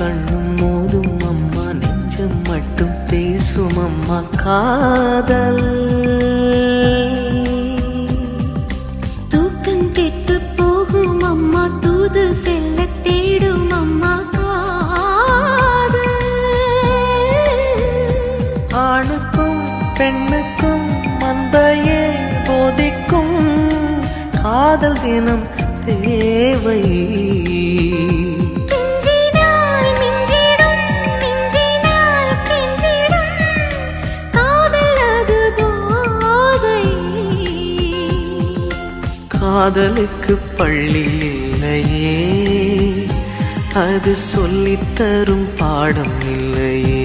கண்ணும் மோதும் அம்மா, நெஞ்சம் மட்டும் பேசும் அம்மா காதல். தூக்கம் கெட்டு போகும் அம்மா, தூது செல்ல தேடும் அம்மா காதல். ஆணுக்கும் பெண்ணுக்கும் அன்பையே போதிக்கும் காதல் தினம் தேவை. காதலுக்கு பள்ளி இல்லையே, அது சொல்லித்தரும் பாடம் இல்லையே.